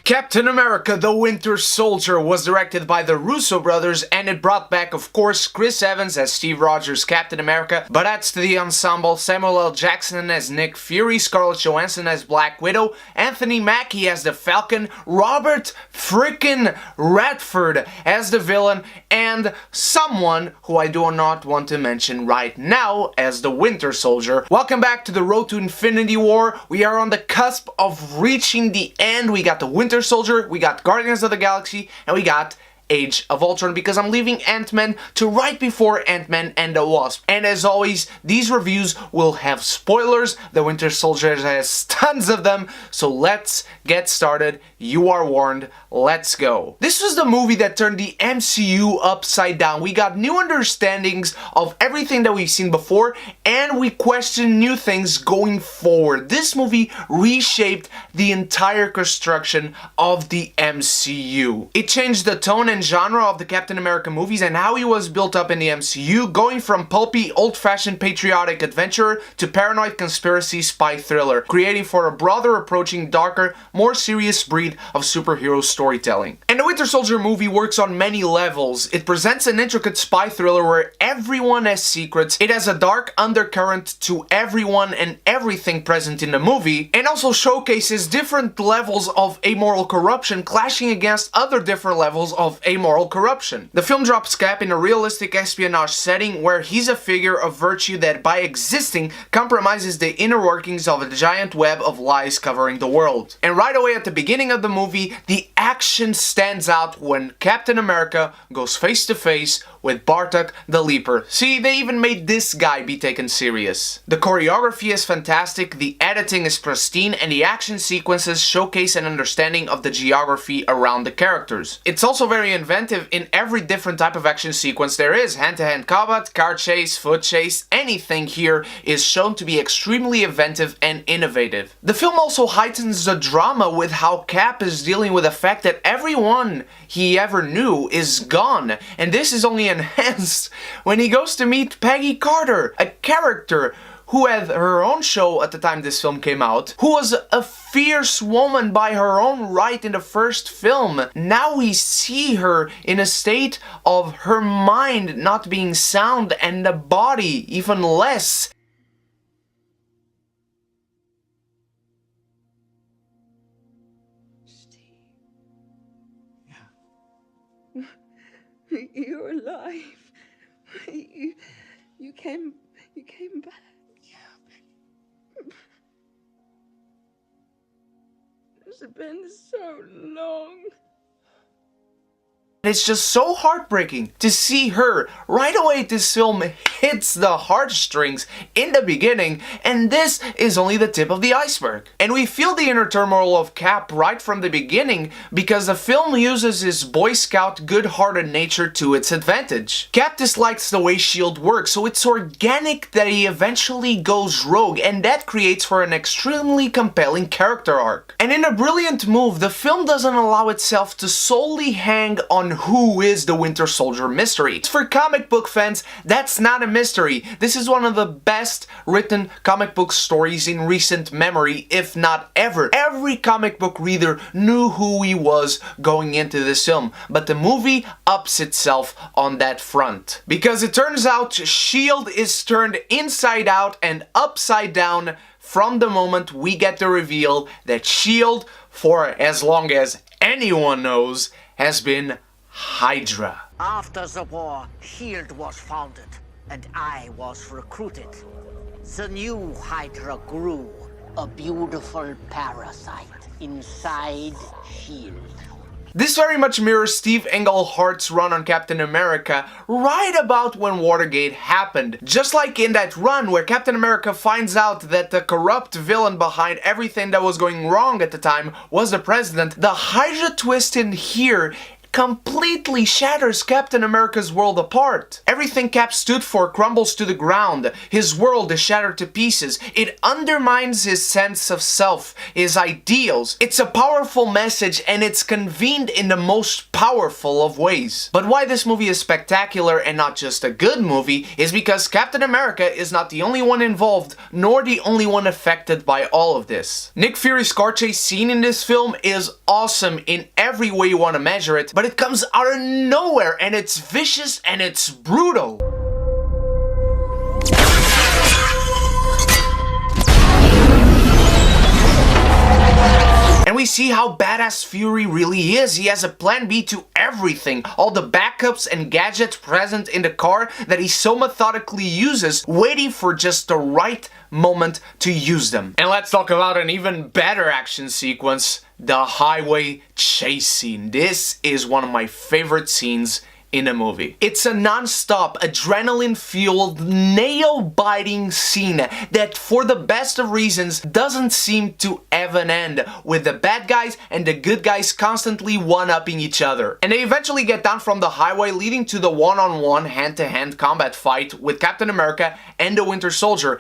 Captain America: The Winter Soldier was directed by the Russo brothers, and it brought back, of course, Chris Evans as Steve Rogers' Captain America, but adds to the ensemble Samuel L. Jackson as Nick Fury, Scarlett Johansson as Black Widow, Anthony Mackie as the Falcon, Robert frickin' Redford as the villain, and someone who I do not want to mention right now as the Winter Soldier. Welcome back to the road to Infinity War. We are on the cusp of reaching the end. We got the Winter Soldier, we got Guardians of the Galaxy, and we got Age of Ultron, because I'm leaving Ant-Man to right before Ant-Man and the Wasp. And as always, these reviews will have spoilers. The Winter Soldier has tons of them, so let's get started. You are warned. Let's go. This was the movie that turned the MCU upside down. We got new understandings of everything that we've seen before, and we questioned new things going forward. This movie reshaped the entire construction of the MCU. It changed the tone and genre of the Captain America movies and how he was built up in the MCU, going from pulpy, old-fashioned patriotic adventurer to paranoid conspiracy spy thriller, creating for a broader, approaching darker, more serious breed of superhero storytelling. And the Winter Soldier movie works on many levels. It presents an intricate spy thriller where everyone has secrets, it has a dark undercurrent to everyone and everything present in the movie, and also showcases different levels of amoral corruption clashing against other different levels of amoral corruption. The film drops Cap in a realistic espionage setting where he's a figure of virtue that, by existing, compromises the inner workings of a giant web of lies covering the world. And right away at the beginning of the movie, the action stands out when Captain America goes face to face with Bartok the Leaper. See, they even made this guy be taken serious. The choreography is fantastic, the editing is pristine, and the action sequences showcase an understanding of the geography around the characters. It's also very inventive in every different type of action sequence there is. Hand-to-hand combat, car chase, foot chase, anything here is shown to be extremely inventive and innovative. The film also heightens the drama with how Cap is dealing with the fact that everyone he ever knew is gone, and this is only enhanced when he goes to meet Peggy Carter, a character who had her own show at the time this film came out, who was a fierce woman by her own right in the first film. Now we see her in a state of her mind not being sound and the body even less. Steve. Yeah. You're alive. You came back. It's been so long. It's just so heartbreaking to see her. Right away this film hits the heartstrings in the beginning, and this is only the tip of the iceberg. And we feel the inner turmoil of Cap right from the beginning because the film uses his Boy Scout good-hearted nature to its advantage. Cap dislikes the way S.H.I.E.L.D. works, so it's organic that he eventually goes rogue, and that creates for an extremely compelling character arc. And in a brilliant move, the film doesn't allow itself to solely hang on who is the Winter Soldier mystery. For comic book fans, that's not a mystery. This is one of the best written comic book stories in recent memory, if not ever. Every comic book reader knew who he was going into this film, but the movie ups itself on that front. Because it turns out S.H.I.E.L.D. is turned inside out and upside down from the moment we get the reveal that S.H.I.E.L.D., for as long as anyone knows, has been Hydra. After the war, S.H.I.E.L.D. was founded, and I was recruited. The new Hydra grew, a beautiful parasite inside S.H.I.E.L.D. This very much mirrors Steve Englehart's run on Captain America right about when Watergate happened. Just like in that run where Captain America finds out that the corrupt villain behind everything that was going wrong at the time was the president, the Hydra twist in here completely shatters Captain America's world apart. Everything Cap stood for crumbles to the ground. His world is shattered to pieces. It undermines his sense of self, his ideals. It's a powerful message, and it's convened in the most powerful of ways. But why this movie is spectacular and not just a good movie is because Captain America is not the only one involved, nor the only one affected by all of this. Nick Fury's car chase scene in this film is awesome in every way you want to measure it, but it comes out of nowhere, and it's vicious and it's brutal. And we see how badass Fury really is. He has a plan B to everything. All the backups and gadgets present in the car that he so methodically uses, waiting for just the right moment to use them. And let's talk about an even better action sequence, the highway chase scene. This is one of my favorite scenes in a movie. It's a non-stop, adrenaline-fueled, nail-biting scene that, for the best of reasons, doesn't seem to even end, with the bad guys and the good guys constantly one-upping each other. And they eventually get down from the highway, leading to the one-on-one, hand-to-hand combat fight with Captain America and the Winter Soldier.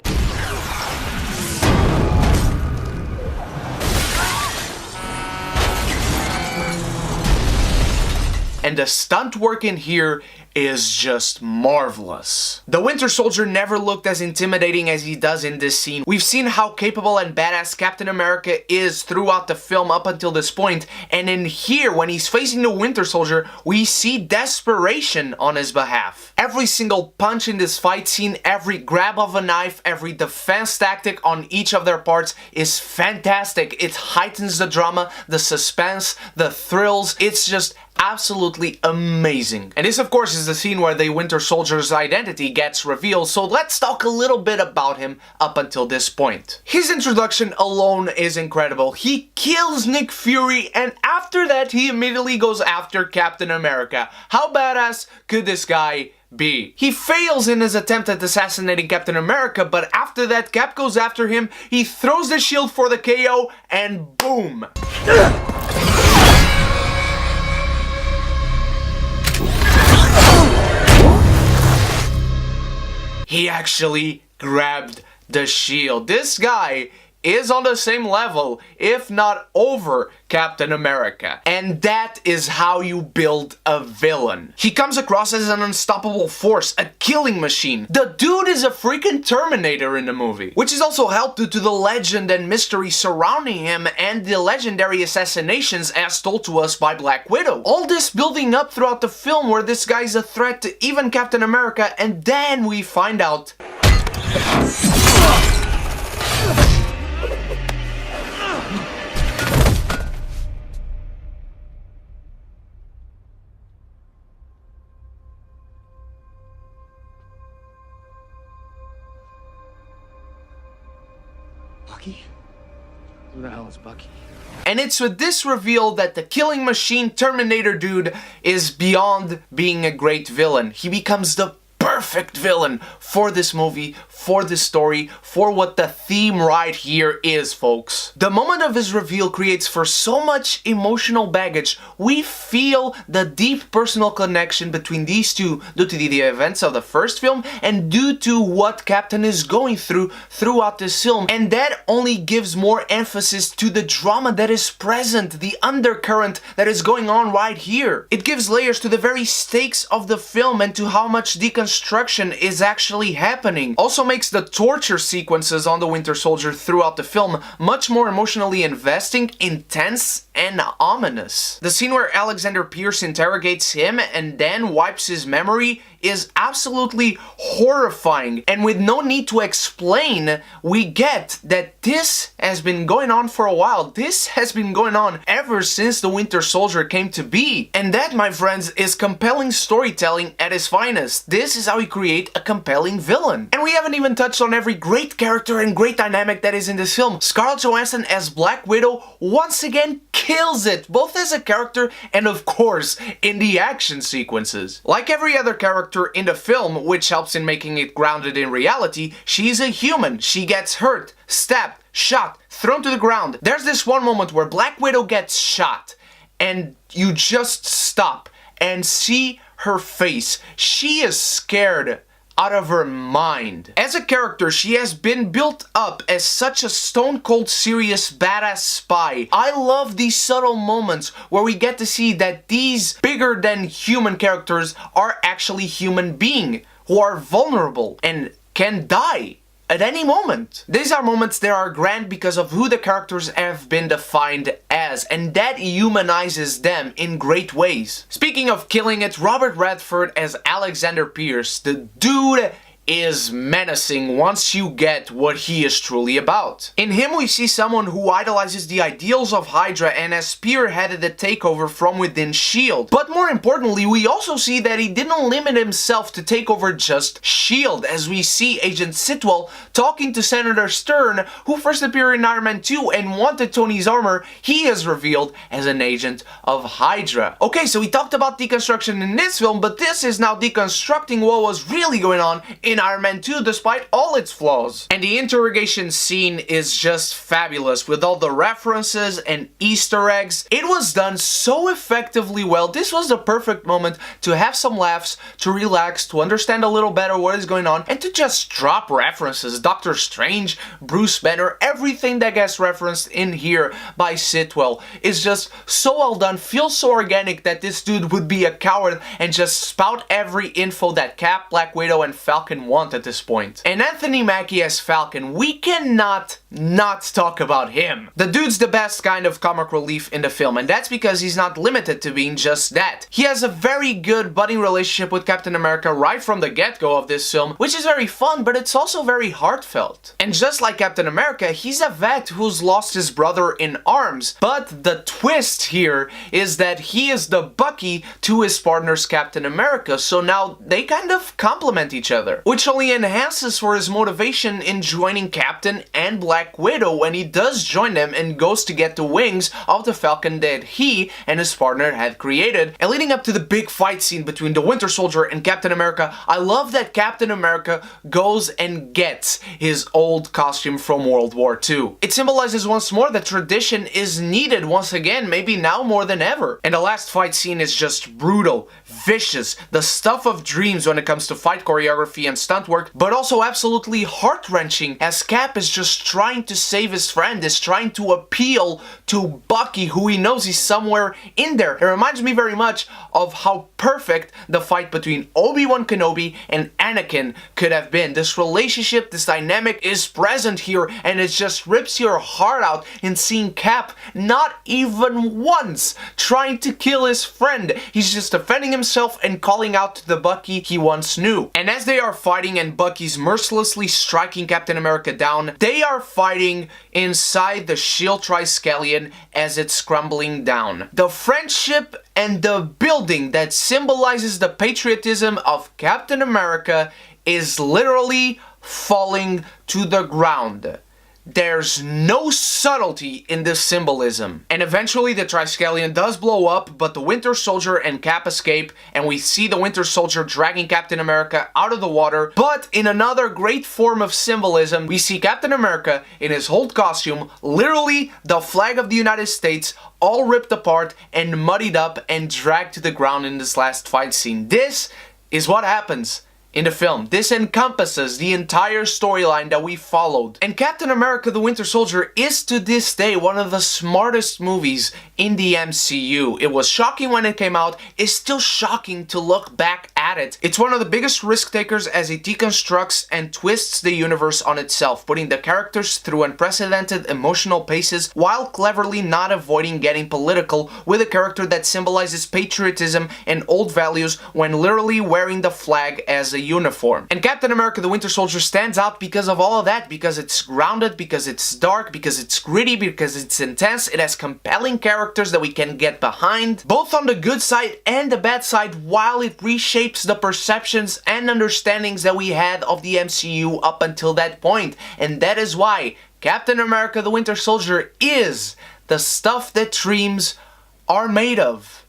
And the stunt work in here is just marvelous. The Winter Soldier never looked as intimidating as he does in this scene. We've seen how capable and badass Captain America is throughout the film up until this point, and in here, when he's facing the Winter Soldier, we see desperation on his behalf. Every single punch in this fight scene, every grab of a knife, every defense tactic on each of their parts is fantastic. It heightens the drama, the suspense, the thrills. It's just absolutely amazing. And this, of course, is the scene where the Winter Soldier's identity gets revealed, so let's talk a little bit about him up until this point. His introduction alone is incredible. He kills Nick Fury, and after that he immediately goes after Captain America. How badass could this guy be? He fails in his attempt at assassinating Captain America, but after that Cap goes after him, he throws the shield for the KO, and boom! He actually grabbed the shield. This guy is on the same level, if not over, Captain America. And that is how you build a villain. He comes across as an unstoppable force, a killing machine. The dude is a freaking Terminator in the movie, which is also helped due to the legend and mystery surrounding him and the legendary assassinations as told to us by Black Widow. All this building up throughout the film where this guy's a threat to even Captain America, and then we find out Who the hell is Bucky? And it's with this reveal that the killing machine Terminator dude is beyond being a great villain. He becomes the perfect villain for this movie, for this story, for what the theme right here is, folks. The moment of his reveal creates for so much emotional baggage. We feel the deep personal connection between these two due to the events of the first film and due to what Captain is going through throughout this film. And that only gives more emphasis to the drama that is present, the undercurrent that is going on right here. It gives layers to the very stakes of the film and to how much deconstruction is actually happening. Also makes the torture sequences on the Winter Soldier throughout the film much more emotionally investing, intense, and ominous. The scene where Alexander Pierce interrogates him and then wipes his memory is absolutely horrifying, and with no need to explain, we get that this has been going on for a while. This has been going on ever since the Winter Soldier came to be. And that, my friends, is compelling storytelling at its finest. This is how you create a compelling villain. And we haven't even touched on every great character and great dynamic that is in this film. Scarlett Johansson as Black Widow once again kills it, both as a character and of course in the action sequences. Like every other character in the film, which helps in making it grounded in reality, she's a human. She gets hurt, stabbed, shot, thrown to the ground. There's this one moment where Black Widow gets shot, and you just stop and see her face. She is scared out of her mind. As a character, she has been built up as such a stone cold serious badass spy. I love these subtle moments where we get to see that these bigger than human characters are actually human beings who are vulnerable and can die at any moment. These are moments that are grand because of who the characters have been defined as, and that humanizes them in great ways. Speaking of killing it, Robert Redford as Alexander Pierce, the dude is menacing once you get what he is truly about. In him we see someone who idolizes the ideals of Hydra and has spearheaded the takeover from within S.H.I.E.L.D. But more importantly, we also see that he didn't limit himself to take over just S.H.I.E.L.D. as we see Agent S.H.I.E.L.D. talking to Senator Stern, who first appeared in Iron Man 2 and wanted Tony's armor. He is revealed as an agent of Hydra. Okay, so we talked about deconstruction in this film, but this is now deconstructing what was really going on in Iron Man 2 despite all its flaws. And the interrogation scene is just fabulous with all the references and Easter eggs. It was done so effectively well. This was the perfect moment to have some laughs, to relax, to understand a little better what is going on, and to just drop references. Doctor Strange, Bruce Banner, everything that gets referenced in here by Sitwell is just so well done, feels so organic that this dude would be a coward and just spout every info that Cap, Black Widow, and Falcon want at this point. And Anthony Mackie as Falcon, we cannot not talk about him. The dude's the best kind of comic relief in the film, and that's because he's not limited to being just that. He has a very good budding relationship with Captain America right from the get-go of this film, which is very fun, but it's also very heartfelt. And just like Captain America, he's a vet who's lost his brother in arms, but the twist here is that he is the Bucky to his partner's Captain America, so now they kind of complement each other, which only enhances for his motivation in joining Captain and Black Widow when he does join them and goes to get the wings of the Falcon that he and his partner had created. And leading up to the big fight scene between the Winter Soldier and Captain America, I love that Captain America goes and gets his old costume from World War II. It symbolizes once more that tradition is needed once again, maybe now more than ever. And the last fight scene is just brutal, vicious, the stuff of dreams when it comes to fight choreography and stunt work, but also absolutely heart-wrenching as Cap is just trying to save his friend, is trying to appeal to Bucky, who he knows is somewhere in there. It reminds me very much of how perfect the fight between Obi-Wan Kenobi and Anakin could have been. This relationship, this dynamic is present here, and it just rips your heart out in seeing Cap not even once trying to kill his friend. He's just defending himself and calling out to the Bucky he once knew. And as they are fighting and Bucky's mercilessly striking Captain America down, they are fighting inside the S.H.I.E.L.D. Triskelion as it's crumbling down. The friendship and the building that symbolizes the patriotism of Captain America is literally falling to the ground. There's no subtlety in this symbolism. And eventually the Triskelion does blow up, but the Winter Soldier and Cap escape, and we see the Winter Soldier dragging Captain America out of the water. But in another great form of symbolism, we see Captain America in his old costume, literally the flag of the United States, all ripped apart and muddied up and dragged to the ground in this last fight scene. This is what happens in the film. This encompasses the entire storyline that we followed. And Captain America the Winter Soldier is to this day one of the smartest movies in the MCU. It was shocking when it came out, it's still shocking to look back at it. It's one of the biggest risk takers as it deconstructs and twists the universe on itself, putting the characters through unprecedented emotional paces while cleverly not avoiding getting political with a character that symbolizes patriotism and old values when literally wearing the flag as a uniform. And Captain America the Winter Soldier stands out because of all of that, because it's grounded, because it's dark, because it's gritty, because it's intense. It has compelling characters that we can get behind, both on the good side and the bad side, while it reshapes the perceptions and understandings that we had of the MCU up until that point. And that is why Captain America the Winter Soldier is the stuff that dreams are made of.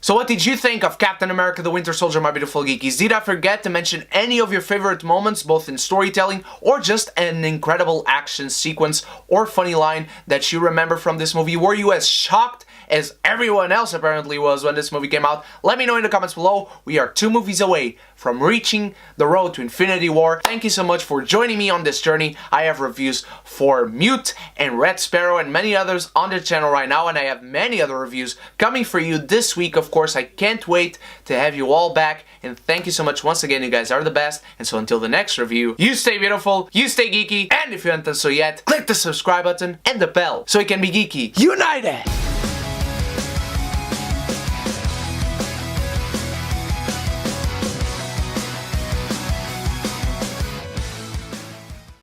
So what did you think of Captain America the Winter Soldier, my beautiful geekies? Did I forget to mention any of your favorite moments, both in storytelling or just an incredible action sequence or funny line that you remember from this movie? Were you as shocked as everyone else apparently was when this movie came out, let me know in the comments below. We are 2 movies away from reaching the road to Infinity War. Thank you so much for joining me on this journey. I have reviews for Mute and Red Sparrow and many others on the channel right now, and I have many other reviews coming for you this week. Of course, I can't wait to have you all back, and thank you so much once again. You guys are the best, and so until the next review, you stay beautiful, you stay geeky, and if you haven't done so yet, click the subscribe button and the bell so you can be geeky united!